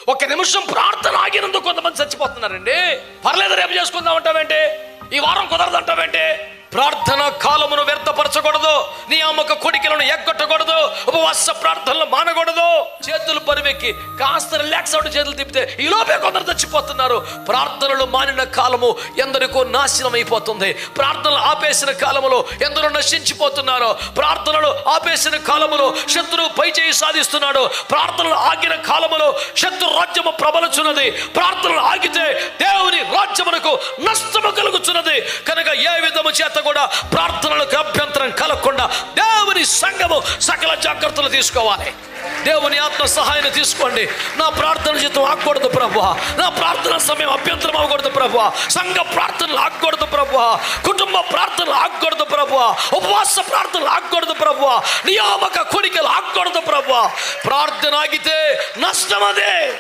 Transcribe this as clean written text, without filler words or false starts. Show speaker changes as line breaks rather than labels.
ఒక నిమిషం ప్రార్థన ఆగినందుకు కొంతమంది చచ్చిపోతున్నారండి. పర్లేదు రేపు చేసుకుందాం అంటావేంటి, ఈ వారం కుదరదంటావేంటి? ప్రార్థన కాలమును వ్యర్థపరచకూడదు, నియామక కోడికలను ఎగ్గొట్టకూడదు, ఉపవాస ప్రార్థనలు మానకూడదు. చేతులు పరివెక్కి కాస్త రిలాక్స్ అవుట్ చేతులు తిప్పితే ఈ లోపే కొందరు చచ్చిపోతున్నారు. ప్రార్థనలు మానిన కాలము ఎందరికో నాశనం అయిపోతుంది. ప్రార్థనలు ఆపేసిన కాలములో ఎందరో నశించిపోతున్నారు. ప్రార్థనలు ఆపేసిన కాలములో శత్రువు పై చేయి సాధిస్తున్నాడు. ప్రార్థనలు ఆగిన కాలములో శత్రు రాజ్యము ప్రబలుచున్నది. ప్రార్థనలు ఆగితే దేవుని రాజ్యమునకు నష్టము కలుగుచున్నది. కనుక ఏ విధము చేత కూడా ప్రార్థనలకు అభ్యంతరం కలగకుండా దేవుని సంఘము సకల జాగ్రత్తలు తీసుకోవాలి. దేవుని ఆత్మ సహాయాన్ని తీసుకోండి. నా ప్రార్థన జీవితం ఆగకూడదు ప్రభువా, నా ప్రార్థన సమయం అభ్యంతరం అవ్వకూడదు ప్రభువా, సంఘ ప్రార్థనలు ఆగకూడదు ప్రభువా, కుటుంబ ప్రార్థనలు ఆగకూడదు ప్రభువా, ఉపవాస ప్రార్థనలు ఆగకూడదు ప్రభువా, నియామక కోరికలు ఆగకూడదు ప్రభువా. ప్రార్థన ఆగితే నష్టం అదే.